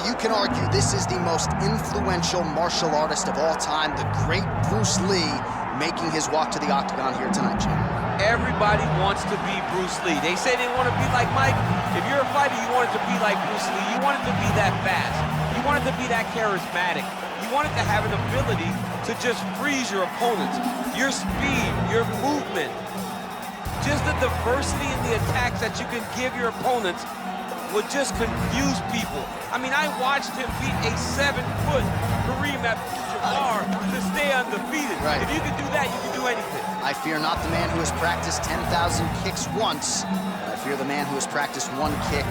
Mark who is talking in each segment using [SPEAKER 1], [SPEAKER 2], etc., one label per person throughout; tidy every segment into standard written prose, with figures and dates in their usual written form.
[SPEAKER 1] you can argue this is the most influential martial artist of all time, the great Bruce Lee, making his walk to the octagon here tonight, Jim.
[SPEAKER 2] Everybody wants to be Bruce Lee. They say they want to be like Mike. If you're a fighter, you want it to be like Bruce Lee. You want it to be that fast. You want it to be that charismatic. You want it to have an ability to just freeze your opponents. Your speed, your movement, just the diversity in the attacks that you can give your opponents would just confuse people. I mean, I watched him beat a 7-foot Khabib Abdulmanapovich to stay undefeated.
[SPEAKER 1] Right.
[SPEAKER 2] If you can do that, you can do anything.
[SPEAKER 1] I fear not the man who has practiced 10,000 kicks once. I fear the man who has practiced one kick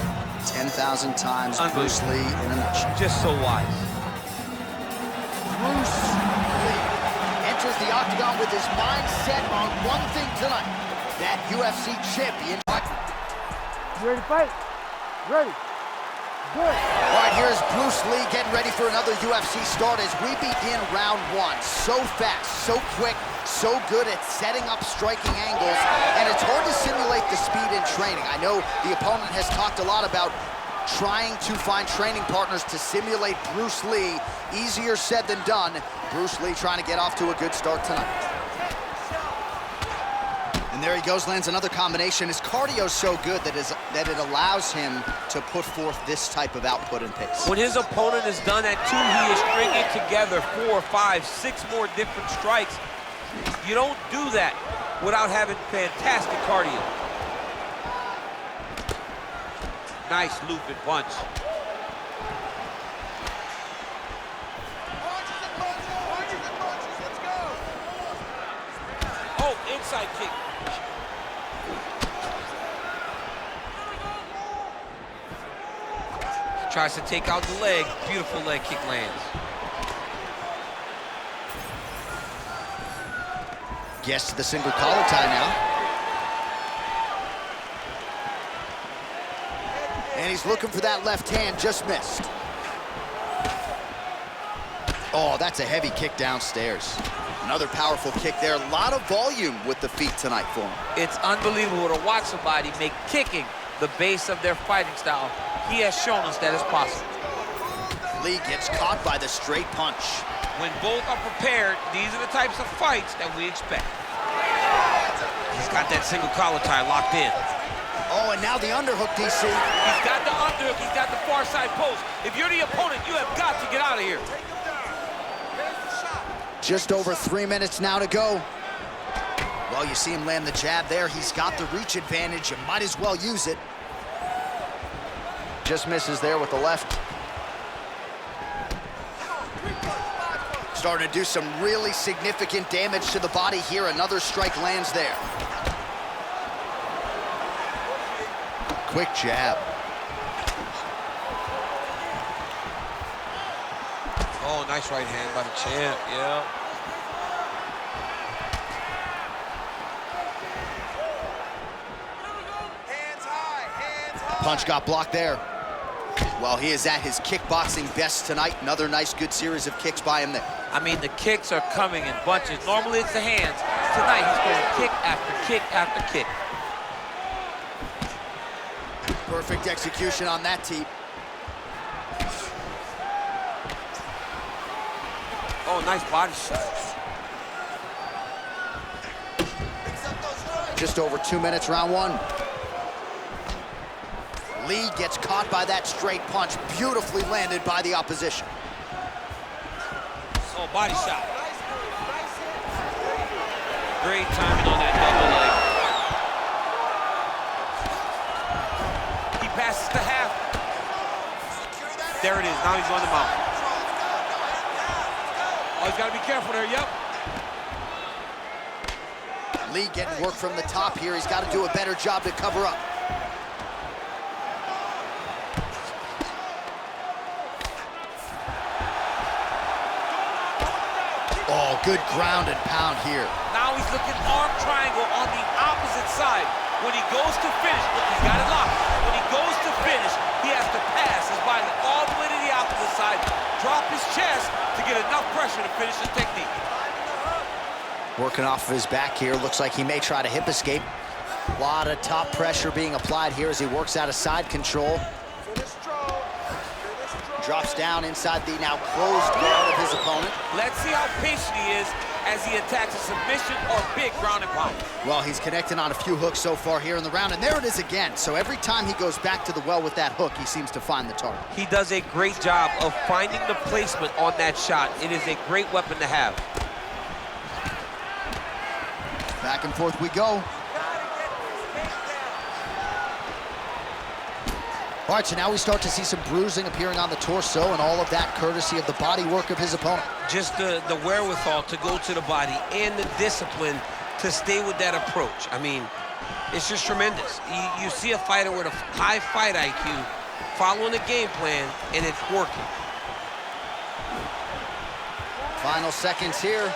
[SPEAKER 1] 10,000 times. Bruce Lee in a nutshell.
[SPEAKER 2] Just so wise.
[SPEAKER 1] Bruce Lee enters the octagon with his mind set on one thing tonight, that UFC champion.
[SPEAKER 3] You ready to fight? Ready. Good.
[SPEAKER 1] All right, here's Bruce Lee getting ready for another UFC start as we begin round one. So fast, so quick, so good at setting up striking angles, and it's hard to simulate the speed in training. I know the opponent has talked a lot about trying to find training partners to simulate Bruce Lee. Easier said than done. Bruce Lee trying to get off to a good start tonight. And there he goes, lands another combination. His cardio's so good that it allows him to put forth this type of output and pace.
[SPEAKER 2] When his opponent is done at 2, he is stringing together 4, 5, 6 more different strikes. You don't do that without having fantastic cardio. Nice looping punch. Oh, inside kick. Tries to take out the leg. Beautiful leg kick lands.
[SPEAKER 1] Gets to the single collar tie now. And he's looking for that left hand, just missed. Oh, that's a heavy kick downstairs. Another powerful kick there. A lot of volume with the feet tonight for him.
[SPEAKER 2] It's unbelievable to watch somebody make kicking the base of their fighting style. He has shown us that it's possible.
[SPEAKER 1] Lee gets caught by the straight punch.
[SPEAKER 2] When both are prepared, these are the types of fights that we expect. He's got that single collar tie locked in.
[SPEAKER 1] Oh, and now the underhook, DC.
[SPEAKER 2] He's got the underhook, he's got the far side post. If you're the opponent, you have got to get out of here.
[SPEAKER 1] Just over 3 minutes now to go. Well, you see him land the jab there. He's got the reach advantage. You might as well use it. Just misses there with the left. Starting to do some really significant damage to the body here. Another strike lands there. Quick jab.
[SPEAKER 2] Oh, nice right hand by the champ, yeah.
[SPEAKER 4] Hands high, hands high.
[SPEAKER 1] Punch got blocked there. Well, he is at his kickboxing best tonight. Another nice, good series of kicks by him there.
[SPEAKER 2] I mean, the kicks are coming in bunches. Normally it's the hands. Tonight he's going kick after kick after kick.
[SPEAKER 1] Perfect execution on that tee.
[SPEAKER 2] Oh, nice body shot.
[SPEAKER 1] Just over 2 minutes, round one. Lee gets caught by that straight punch, beautifully landed by the opposition.
[SPEAKER 2] Oh, body shot. Great timing on that double leg. He passes to half. There it is, now he's on the mount. Oh, he's got to be careful there, yep.
[SPEAKER 1] Lee getting work from the top here. He's got to do a better job to cover up. Oh, good ground and pound here.
[SPEAKER 2] Now he's looking arm triangle on the opposite side. When he goes to finish, look, he's got it locked. When he goes to finish, he has to pass his body all the way to the opposite side, drop his chest to get enough pressure to finish the technique.
[SPEAKER 1] Working off of his back here. Looks like he may try to hip escape. A lot of top pressure being applied here as he works out of side control. Drops down inside the now closed guard of his opponent.
[SPEAKER 2] Let's see how patient he is as he attacks a submission or big ground and pound.
[SPEAKER 1] Well, he's connecting on a few hooks so far here in the round, and there it is again. So every time he goes back to the well with that hook, he seems to find the target.
[SPEAKER 2] He does a great job of finding the placement on that shot. It is a great weapon to have.
[SPEAKER 1] Back and forth we go. All right, so now we start to see some bruising appearing on the torso, and all of that courtesy of the body work of his opponent.
[SPEAKER 2] Just the wherewithal to go to the body and the discipline to stay with that approach. I mean, it's just tremendous. You see a fighter with a high fight IQ following a game plan, and it's working.
[SPEAKER 1] Final seconds here.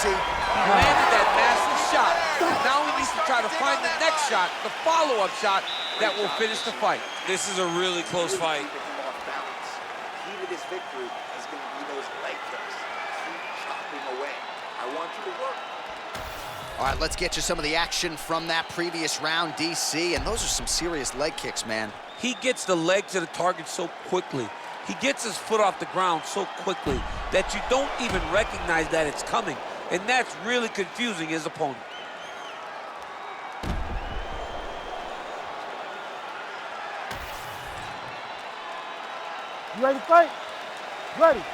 [SPEAKER 2] He landed that massive shot. Now he needs to try to find the next shot, the follow-up shot that will finish the fight. This is a really close fight.
[SPEAKER 4] Key to this victory is going to be those leg kicks. Keep chopping away. I want you to work.
[SPEAKER 1] All right, let's get you some of the action from that previous round, DC, and those are some serious leg kicks, man.
[SPEAKER 2] He gets the leg to the target so quickly. He gets his foot off the ground so quickly that you don't even recognize that it's coming. And that's really confusing his opponent.
[SPEAKER 3] You ready to fight? Ready.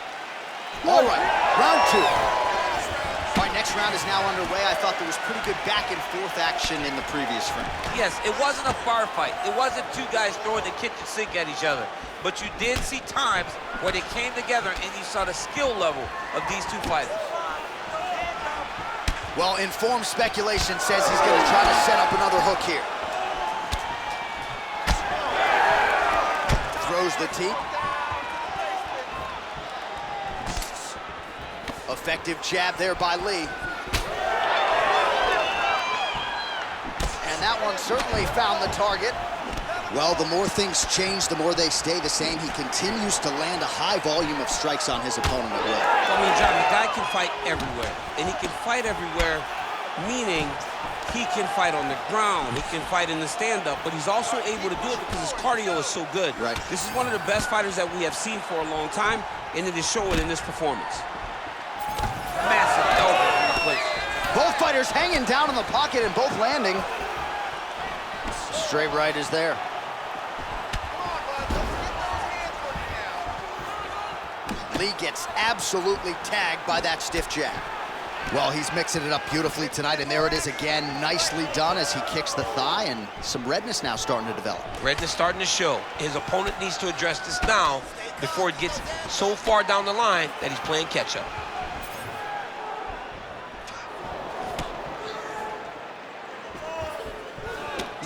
[SPEAKER 1] All right, round two. All right, next round is now underway. I thought there was pretty good back and forth action in the previous round.
[SPEAKER 2] Yes, it wasn't a firefight. It wasn't two guys throwing the kitchen sink at each other. But you did see times where they came together and you saw the skill level of these two fighters.
[SPEAKER 1] Well, informed speculation says he's going to try to set up another hook here. Throws the teep. Effective jab there by Lee. And that one certainly found the target. Well, the more things change, the more they stay the same. He continues to land a high volume of strikes on his opponent at will.
[SPEAKER 2] I mean, John, the guy can fight everywhere. And he can fight everywhere, meaning he can fight on the ground, he can fight in the stand-up, but he's also able to do it because his cardio is so good.
[SPEAKER 1] Right.
[SPEAKER 2] This is one of the best fighters that we have seen for a long time, and it is showing in this performance. Massive elbow in the place.
[SPEAKER 1] Both fighters hanging down in the pocket and both landing. Straight right is there. Lee gets absolutely tagged by that stiff jab. Well, he's mixing it up beautifully tonight, and there it is again, nicely done as he kicks the thigh, and some redness now starting to develop.
[SPEAKER 2] Redness starting to show. His opponent needs to address this now before it gets so far down the line that he's playing catch-up.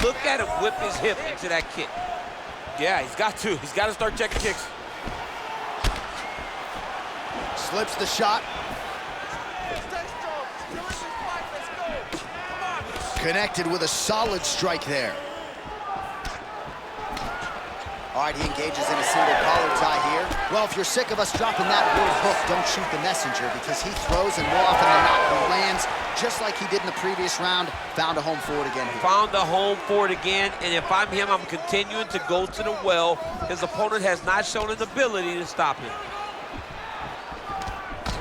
[SPEAKER 2] Look at him whip his hip into that kick. Yeah, he's got to. He's got to start checking kicks.
[SPEAKER 1] Slips the shot. Connected with a solid strike there. All right, he engages in a single collar tie here. Well, if you're sick of us dropping that word hook, don't shoot the messenger, because he throws, and more often than not, he lands, just like he did in the previous round. Found a home for it again here.
[SPEAKER 2] Found a home for it again, and if I'm him, I'm continuing to go to the well. His opponent has not shown an ability to stop him.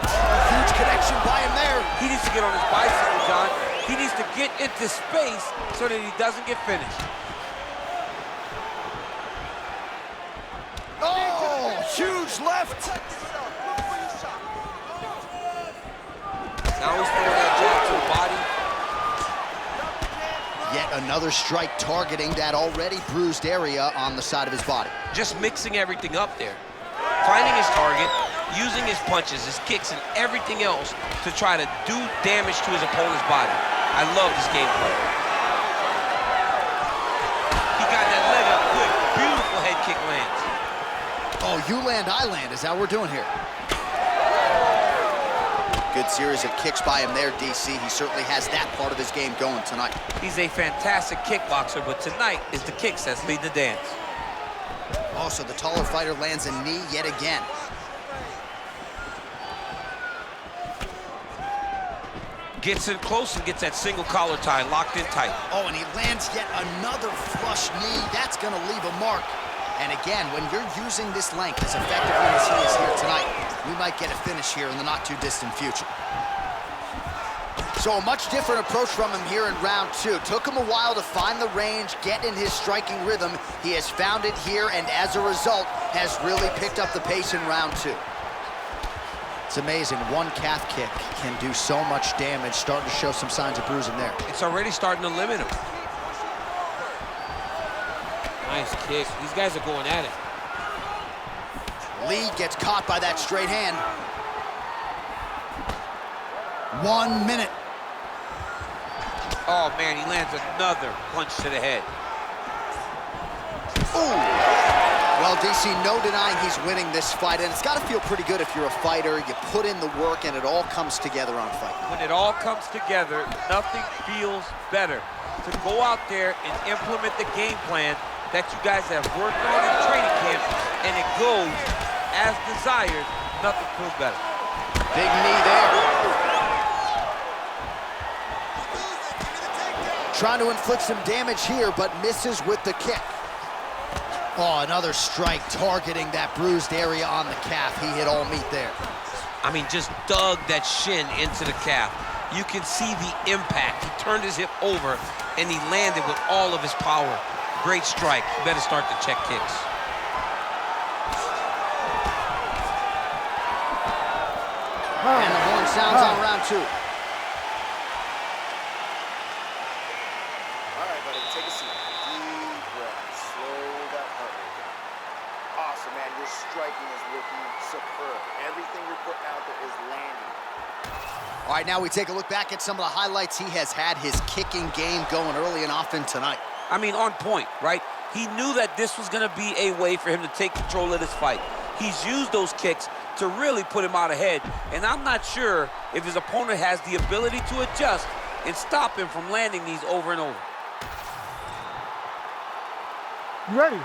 [SPEAKER 1] Huge connection by him there.
[SPEAKER 2] He needs to get on his bicycle, John. He needs to get into space so that he doesn't get finished.
[SPEAKER 1] Oh, huge left.
[SPEAKER 2] Now he's throwing that jab to the body.
[SPEAKER 1] Yet another strike targeting that already bruised area on the side of his body.
[SPEAKER 2] Just mixing everything up there. Finding his target, using his punches, his kicks, and everything else to try to do damage to his opponent's body. I love this gameplay. He got that leg up quick. Beautiful head kick lands.
[SPEAKER 1] Oh, you land, I land, is how we're doing here. Good series of kicks by him there, DC. He certainly has that part of his game going tonight.
[SPEAKER 2] He's a fantastic kickboxer, but tonight is the kicks that lead the dance.
[SPEAKER 1] Also, the taller fighter lands a knee yet again.
[SPEAKER 2] Gets in close and gets that single collar tie locked in tight.
[SPEAKER 1] Oh, and he lands yet another flush knee. That's gonna leave a mark. And again, when you're using this length as effectively as he is here tonight, we might get a finish here in the not-too-distant future. So a much different approach from him here in round 2. Took him a while to find the range, get in his striking rhythm. He has found it here, and as a result, has really picked up the pace in round 2. It's amazing, one calf kick can do so much damage, starting to show some signs of bruising there.
[SPEAKER 2] It's already starting to limit him. Nice kick. These guys are going at it.
[SPEAKER 1] Lee gets caught by that straight hand. 1 minute.
[SPEAKER 2] Oh, man, he lands another punch to the head.
[SPEAKER 1] Ooh. Well, DC, no denying he's winning this fight, and it's got to feel pretty good if you're a fighter. You put in the work, and it all comes together on fight.
[SPEAKER 2] When it all comes together, nothing feels better to go out there and implement the game plan that you guys have worked on in training camp, and it goes as desired. Nothing feels better.
[SPEAKER 1] Big knee there. Trying to inflict some damage here, but misses with the kick. Oh, another strike targeting that bruised area on the calf. He hit all meat there.
[SPEAKER 2] I mean, just dug that shin into the calf. You can see the impact. He turned his hip over, and he landed with all of his power. Great strike. You better start to check kicks.
[SPEAKER 1] And the horn sounds on round 2.
[SPEAKER 4] All right, buddy, take a seat. Deep breath. Slow that heart rate. Awesome, man. Your striking is looking superb. Everything you're putting out there is landing.
[SPEAKER 1] All right, now we take a look back at some of the highlights. He has had his kicking game going early and often tonight.
[SPEAKER 2] I mean, on point, right? He knew that this was going to be a way for him to take control of this fight. He's used those kicks to really put him out ahead, and I'm not sure if his opponent has the ability to adjust and stop him from landing these over and over.
[SPEAKER 3] You ready?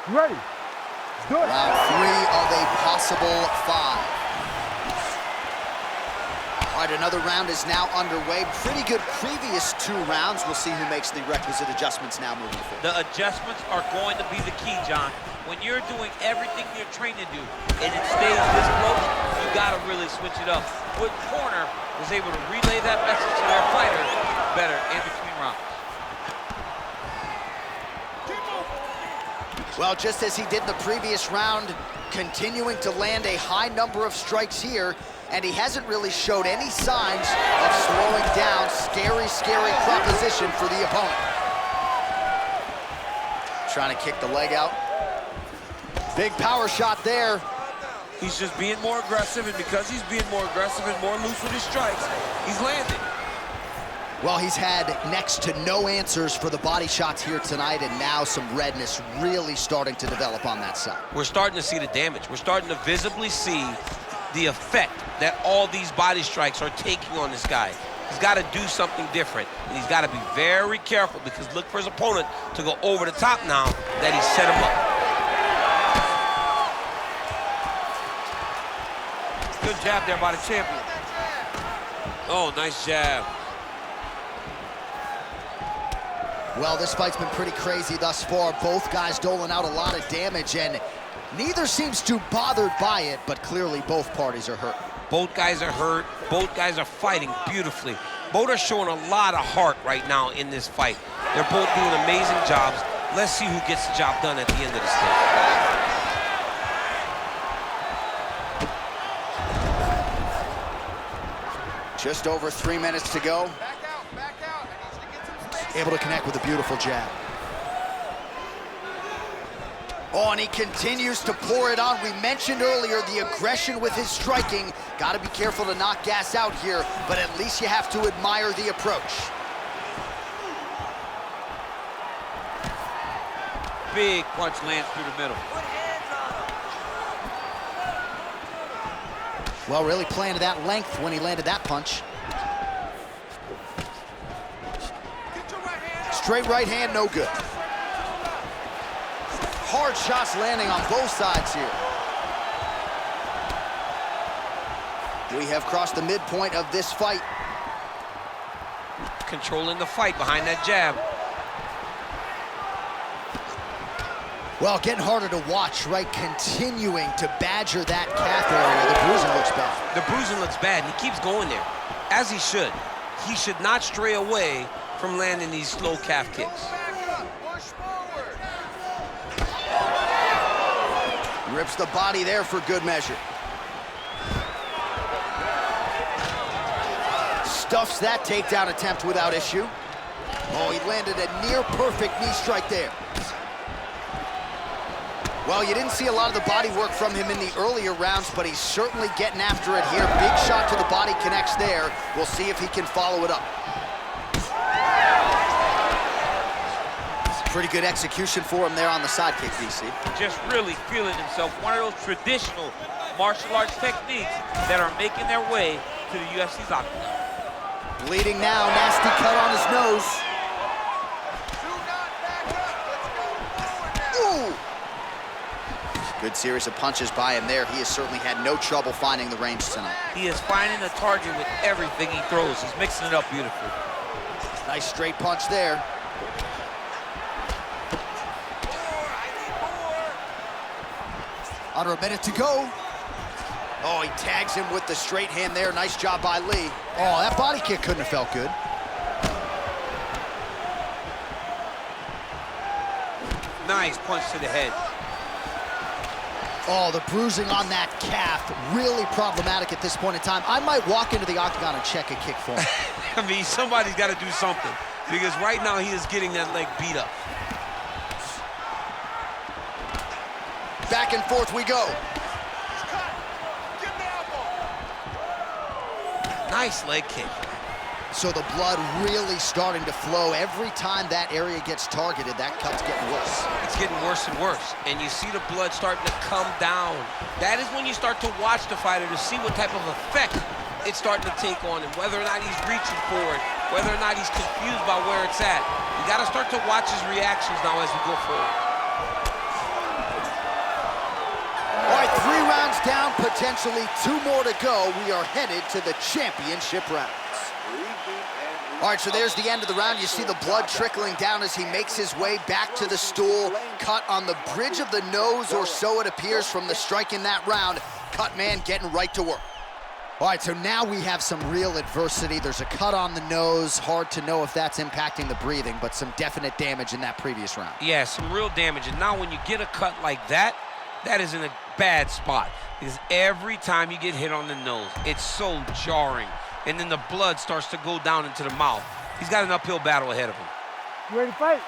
[SPEAKER 3] You ready? Let's do it.
[SPEAKER 1] Round 3 of a possible 5. All right, another round is now underway. Pretty good previous 2 rounds. We'll see who makes the requisite adjustments now moving forward.
[SPEAKER 2] The adjustments are going to be the key, John. When you're doing everything you're trained to do and it stays this close, you got to really switch it up. Wood Corner was able to relay that message to their fighter better in between rounds.
[SPEAKER 1] Well, just as he did in the previous round, continuing to land a high number of strikes here, and he hasn't really showed any signs of slowing down. Scary, scary proposition for the opponent. Trying to kick the leg out. Big power shot there.
[SPEAKER 2] He's just being more aggressive, and because he's being more aggressive and more loose with his strikes, he's landing.
[SPEAKER 1] Well, he's had next to no answers for the body shots here tonight, and now some redness really starting to develop on that side.
[SPEAKER 2] We're starting to see the damage. We're starting to visibly see the effect that all these body strikes are taking on this guy. He's got to do something different, and he's got to be very careful, because look for his opponent to go over the top now that he set him up. Good jab there by the champion. Oh, nice jab.
[SPEAKER 1] Well, this fight's been pretty crazy thus far. Both guys doling out a lot of damage, and neither seems too bothered by it, but clearly both parties are hurt.
[SPEAKER 2] Both guys are hurt. Both guys are fighting beautifully. Both are showing a lot of heart right now in this fight. They're both doing amazing jobs. Let's see who gets the job done at the end of this thing.
[SPEAKER 1] Just over 3 minutes to go.
[SPEAKER 4] Back out. I need you to get some space.
[SPEAKER 1] Able to connect with a beautiful jab. Oh, and he continues to pour it on. We mentioned earlier the aggression with his striking. Got to be careful to not gas out here, but at least you have to admire the approach.
[SPEAKER 2] Big punch lands through the middle.
[SPEAKER 1] Well, really playing to that length when he landed that punch. Straight right hand, no good. Hard shots landing on both sides here. We have crossed the midpoint of this fight.
[SPEAKER 2] controlling the fight behind that jab.
[SPEAKER 1] Well, getting harder to watch, right? Continuing to badger that calf area. The bruising looks bad.
[SPEAKER 2] The bruising looks bad, and he keeps going there, as he should. He should not stray away from landing these slow calf kicks.
[SPEAKER 1] Rips the body there for good measure. Stuffs that takedown attempt without issue. Oh, he landed a near-perfect knee strike there. Well, you didn't see a lot of the body work from him in the earlier rounds, but he's certainly getting after it here. Big shot to the body connects there. We'll see if he can follow it up. Pretty good execution for him there on the side kick, DC.
[SPEAKER 2] Just really feeling himself. One of those traditional martial arts techniques that are making their way to the UFC's octagon.
[SPEAKER 1] Bleeding now, nasty cut on his nose. Ooh! Good series of punches by him there. He has certainly had no trouble finding the range tonight.
[SPEAKER 2] He is finding the target with everything he throws. He's mixing it up beautifully.
[SPEAKER 1] Nice straight punch there. Under a minute to go. Oh, he tags him with the straight hand there. Nice job by Lee. Oh, that body kick couldn't have felt good.
[SPEAKER 2] Nice punch to the head.
[SPEAKER 1] Oh, the bruising on that calf, really problematic at this point in time. I might walk into the octagon and check a kick for him.
[SPEAKER 2] I mean, somebody's got to do something, because right now he is getting that leg beat up.
[SPEAKER 1] Back and forth we go.
[SPEAKER 2] Nice leg kick.
[SPEAKER 1] So the blood really starting to flow. Every time that area gets targeted, that cut's getting worse.
[SPEAKER 2] It's getting worse and worse, and you see the blood starting to come down. That is when you start to watch the fighter to see what type of effect it's starting to take on him, whether or not he's reaching for it, whether or not he's confused by where it's at. You got to start to watch his reactions now as we go forward.
[SPEAKER 1] All right, 3 rounds down, potentially 2 more to go. We are headed to the championship rounds. All right, so there's the end of the round. You see the blood trickling down as he makes his way back to the stool. Cut on the bridge of the nose, or so it appears from the strike in that round. Cut man getting right to work. All right, so now we have some real adversity. There's a cut on the nose. Hard to know if that's impacting the breathing, but some definite damage in that previous round.
[SPEAKER 2] Yeah, some real damage. And now when you get a cut like that, that is in a bad spot, because every time you get hit on the nose, it's so jarring. And then the blood starts to go down into the mouth. He's got an uphill battle ahead of him.
[SPEAKER 3] You ready to fight?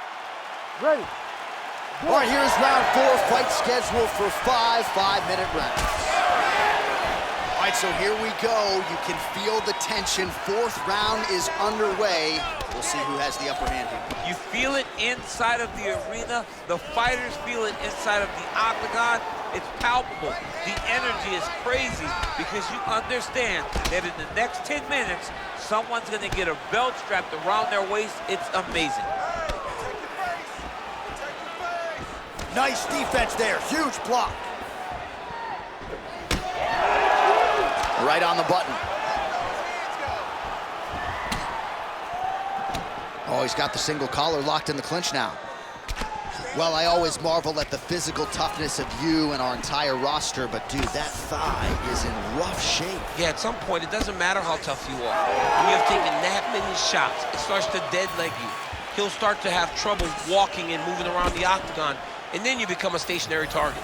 [SPEAKER 3] Ready. Go.
[SPEAKER 1] All right, here's round 4, fight scheduled for 5 5-minute rounds. All right, so here we go. You can feel the tension. 4th round is underway. We'll see who has the upper hand here.
[SPEAKER 2] You feel it inside of the arena. The fighters feel it inside of the octagon. It's palpable. The energy is crazy, because you understand that in the next 10 minutes, someone's going to get a belt strapped around their waist. It's amazing.
[SPEAKER 1] Nice defense there. Huge block. Right on the button. Oh, he's got the single collar locked in the clinch now. Well, I always marvel at the physical toughness of you and our entire roster, but dude, that thigh is in rough shape.
[SPEAKER 2] Yeah, at some point, it doesn't matter how tough you are. When you have taken that many shots, it starts to dead leg you. He'll start to have trouble walking and moving around the octagon, and then you become a stationary target.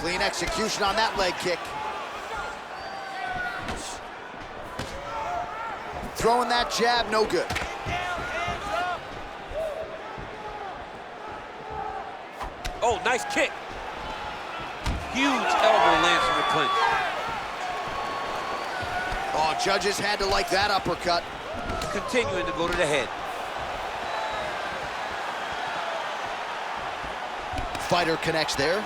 [SPEAKER 1] Clean execution on that leg kick. Throwing that jab, no good.
[SPEAKER 2] Oh, nice kick. Huge elbow lands from the clinch.
[SPEAKER 1] Oh, judges had to like that uppercut.
[SPEAKER 2] Continuing to go to the head.
[SPEAKER 1] Fighter connects there.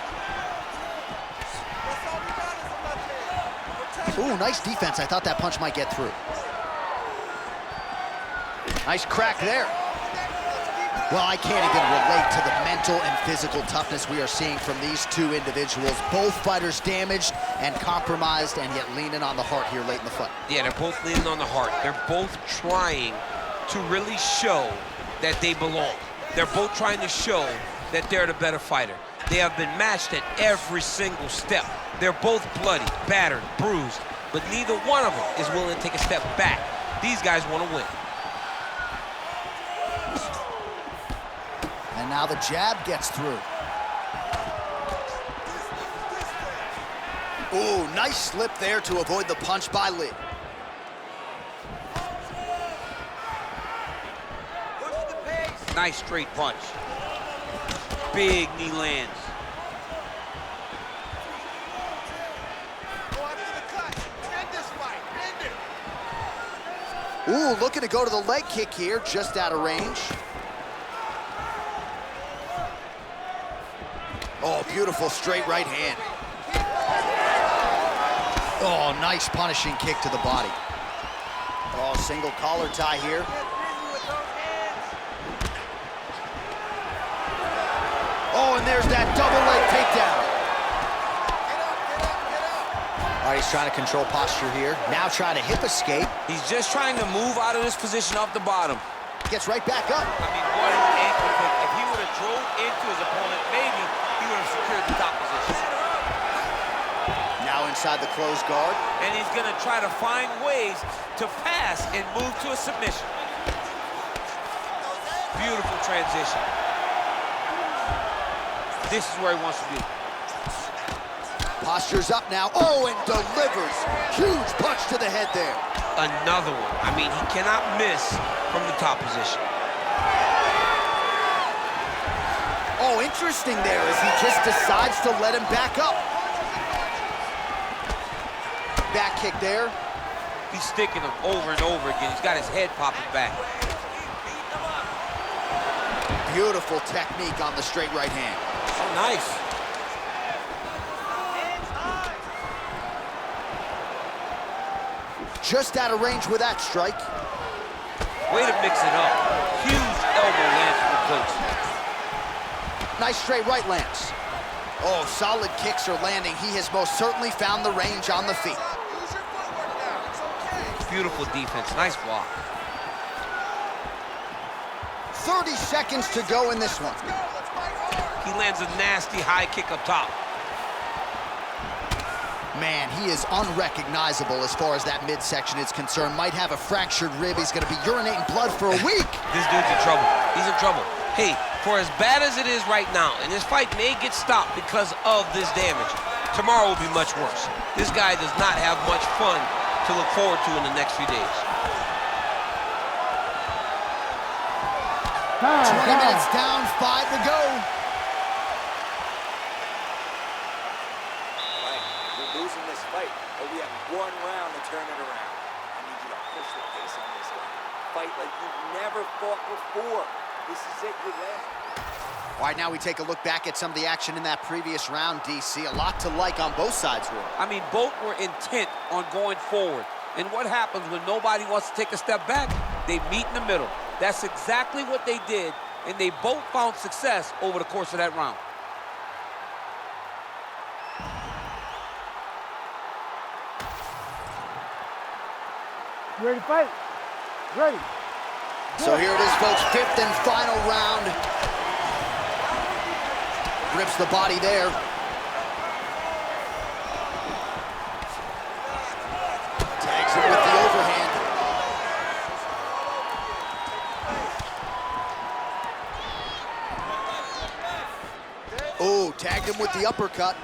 [SPEAKER 1] Ooh, nice defense. I thought that punch might get through. Nice crack there. Well, I can't even relate to the mental and physical toughness we are seeing from these two individuals. Both fighters damaged, and compromised and yet leaning on the heart here late in the fight.
[SPEAKER 2] Yeah, they're both leaning on the heart. They're both trying to really show that they belong. They're both trying to show that they're the better fighter. They have been matched at every single step. They're both bloody, battered, bruised, but neither one of them is willing to take a step back. These guys want to win.
[SPEAKER 1] And now the jab gets through. Ooh, nice slip there to avoid the punch by Lee.
[SPEAKER 2] Nice straight punch. Big knee lands.
[SPEAKER 1] Ooh, looking to go to the leg kick here, just out of range. Oh, beautiful straight right hand. Oh, nice punishing kick to the body. Oh, single collar tie here. Oh, and there's that double leg takedown. All right, he's trying to control posture here. Now trying to hip escape.
[SPEAKER 2] He's just trying to move out of this position off the bottom.
[SPEAKER 1] Gets right back up.
[SPEAKER 2] I mean, what an ankle kick. If he would have drove into his opponent, maybe he would have secured the top position.
[SPEAKER 1] Now inside the closed guard.
[SPEAKER 2] And he's gonna try to find ways to pass and move to a submission. Beautiful transition. This is where he wants to be.
[SPEAKER 1] Posture's up now. Oh, and delivers. Huge punch to the head there.
[SPEAKER 2] Another one. I mean, he cannot miss from the top position.
[SPEAKER 1] Oh, interesting there as he just decides to let him back up. Back kick there.
[SPEAKER 2] He's sticking him over and over again. He's got his head popping back.
[SPEAKER 1] Beautiful technique on the straight right hand.
[SPEAKER 2] Oh, nice.
[SPEAKER 1] Just out of range with that strike.
[SPEAKER 2] Way to mix it up. Huge elbow lands from the clinch.
[SPEAKER 1] Nice straight right lands. Oh, solid kicks are landing. He has most certainly found the range on the feet.
[SPEAKER 2] Beautiful defense. Nice block.
[SPEAKER 1] 30 seconds to go in this one.
[SPEAKER 2] He lands a nasty high kick up top.
[SPEAKER 1] Man, he is unrecognizable as far as that midsection is concerned. Might have a fractured rib. He's going to be urinating blood for a week.
[SPEAKER 2] This dude's in trouble. He's in trouble. Hey, for as bad as it is right now, and this fight may get stopped because of this damage, tomorrow will be much worse. This guy does not have much fun to look forward to in the next few days.
[SPEAKER 1] 20 minutes down, 5 to go.
[SPEAKER 4] We're losing this fight, but we have one round to turn it around. I need you to push the pace on this guy. Fight like you've never fought before. This is it, you're there.
[SPEAKER 1] All right, now we take a look back at some of the action in that previous round, DC. A lot to like on both sides here.
[SPEAKER 2] I mean, both were intent on going forward. And what happens when nobody wants to take a step back? They meet in the middle. That's exactly what they did, and they both found success over the course of that round.
[SPEAKER 3] You ready to fight? Ready.
[SPEAKER 1] So here it is, folks, 5th and final round. Rips the body there. Tags it with the overhand. Oh, tagged him with the uppercut.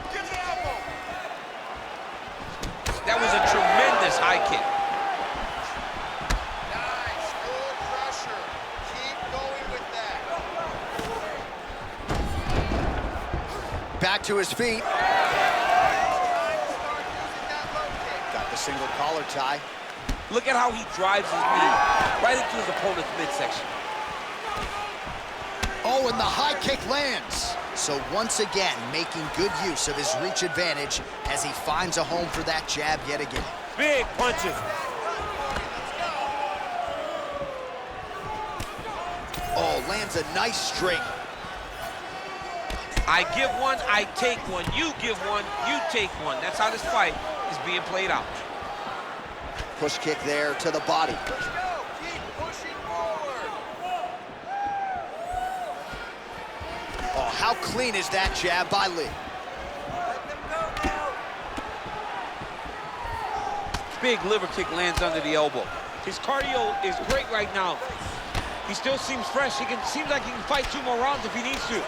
[SPEAKER 2] That was a tremendous high kick.
[SPEAKER 4] Nice, good pressure. Keep going with that.
[SPEAKER 1] Back to his feet. Got the single collar tie.
[SPEAKER 2] Look at how he drives his knee right into his opponent's midsection.
[SPEAKER 1] Oh, and the high kick lands. So once again, making good use of his reach advantage as he finds a home for that jab yet again.
[SPEAKER 2] Big punches.
[SPEAKER 1] Oh, lands a nice straight.
[SPEAKER 2] I give one, I take one. You give one, you take one. That's how this fight is being played out.
[SPEAKER 1] Push kick there to the body.
[SPEAKER 4] Let's go. Keep pushing forward.
[SPEAKER 1] Oh, how clean is that jab by Lee?
[SPEAKER 4] Let them go now.
[SPEAKER 2] Big liver kick lands under the elbow. His cardio is great right now. He still seems fresh. Seems like he can fight 2 more rounds if he needs to.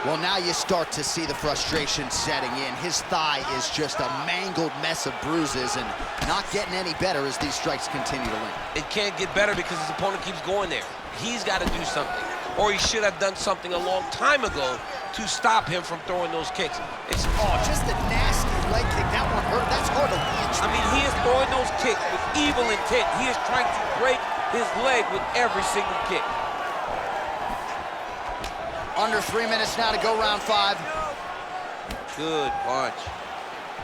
[SPEAKER 1] Well, now you start to see the frustration setting in. His thigh is just a mangled mess of bruises and not getting any better as these strikes continue to land.
[SPEAKER 2] It can't get better because his opponent keeps going there. He's got to do something. Or he should have done something a long time ago to stop him from throwing those kicks. It's
[SPEAKER 1] just a nasty leg kick. That one hurt. That's hard to watch.
[SPEAKER 2] I mean, he is throwing those kicks with evil intent. He is trying to break his leg with every single kick.
[SPEAKER 1] Under 3 minutes now to go, round 5.
[SPEAKER 2] Good punch.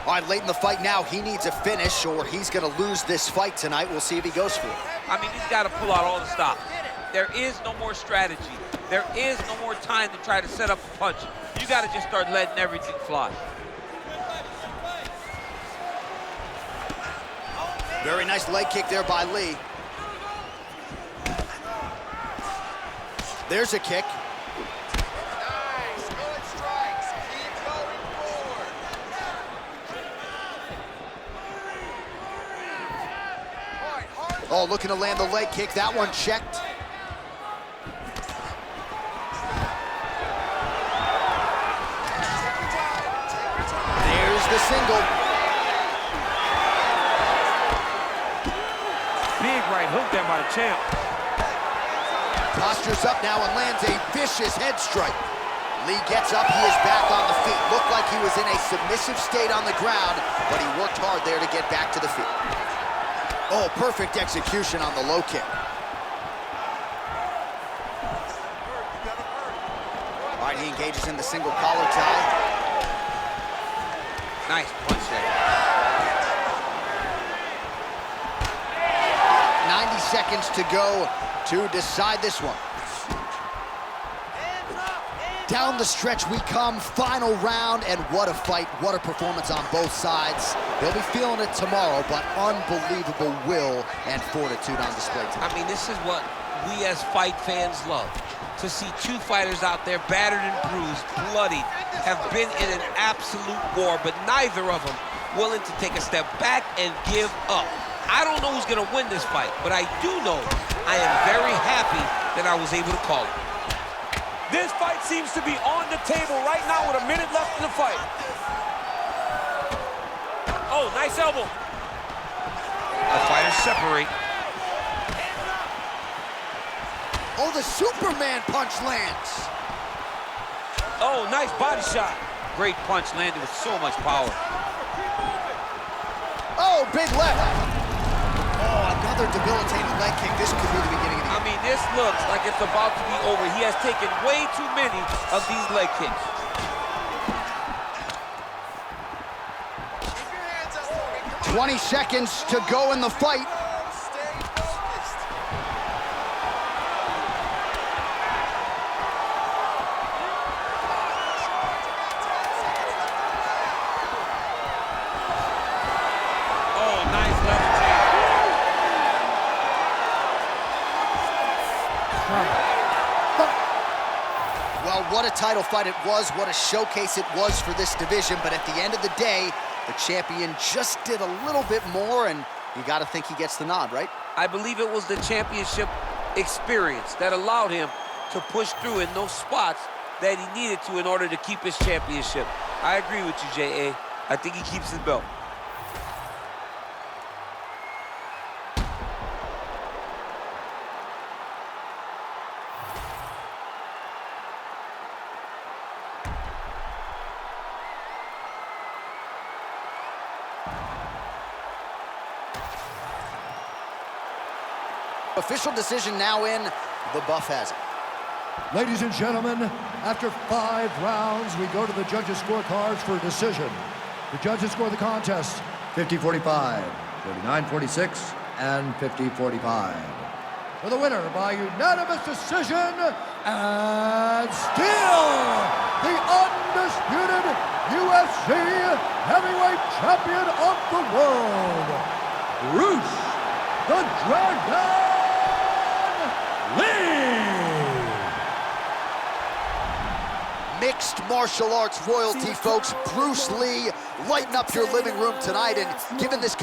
[SPEAKER 1] All right, late in the fight now, he needs a finish or he's going to lose this fight tonight. We'll see if he goes for it.
[SPEAKER 2] I mean, he's got to pull out all the stops. There is no more strategy. There is no more time to try to set up a punch. You got to just start letting everything fly.
[SPEAKER 1] Very nice leg kick there by Lee. There's a kick.
[SPEAKER 4] Nice. Good strikes. Keep going forward. All right, hard.
[SPEAKER 1] Oh, looking to land the leg kick. That one checked. There's the single.
[SPEAKER 2] Big right hook there by the champ.
[SPEAKER 1] Postures up now and lands a vicious head strike. Lee gets up, he is back on the feet. Looked like he was in a submissive state on the ground, but he worked hard there to get back to the feet. Oh, perfect execution on the low kick. All right, he engages in the single collar tie.
[SPEAKER 2] Nice punch there.
[SPEAKER 1] 90 seconds to go to decide this one. Down the stretch we come, final round, and what a fight, what a performance on both sides. They'll be feeling it tomorrow, but unbelievable will and fortitude on display tonight.
[SPEAKER 2] I mean, this is what we as fight fans love. To see 2 fighters out there battered and bruised, bloodied, have been in an absolute war, but neither of them willing to take a step back and give up. I don't know who's gonna win this fight, but I do know I am very happy that I was able to call it.
[SPEAKER 5] This fight seems to be on the table right now with a minute left in the fight. Oh, nice elbow.
[SPEAKER 2] The fighters separate.
[SPEAKER 1] Oh, the Superman punch lands.
[SPEAKER 5] Oh, nice body shot.
[SPEAKER 2] Great punch landed with so much power.
[SPEAKER 1] Oh, big left. Oh, another debilitating leg kick. This could be the beginning of the
[SPEAKER 2] I mean, this looks like it's about to be over. He has taken way too many of these leg kicks.
[SPEAKER 4] Keep your hands up for me. Come
[SPEAKER 1] 20
[SPEAKER 4] on.
[SPEAKER 1] seconds to go in the fight.
[SPEAKER 4] Stay focused.
[SPEAKER 2] Oh, nice left jab.
[SPEAKER 1] Well, what a title fight it was, what a showcase it was for this division, but at the end of the day, the champion just did a little bit more, and you got to think he gets the nod, right?
[SPEAKER 2] I believe it was the championship experience that allowed him to push through in those spots that he needed to in order to keep his championship. I agree with you, J.A. I think he keeps his belt.
[SPEAKER 1] Official decision now in, the buff has it.
[SPEAKER 6] Ladies and gentlemen, after 5 rounds, we go to the judges' scorecards for a decision. The judges score the contest 50-45, 49-46, and 50-45. For the winner by unanimous decision, and still the undisputed UFC heavyweight champion of the world, Bruce the Dragon Lee.
[SPEAKER 1] Mixed martial arts royalty, folks. Bruce Lee lighting up your living room tonight, and given this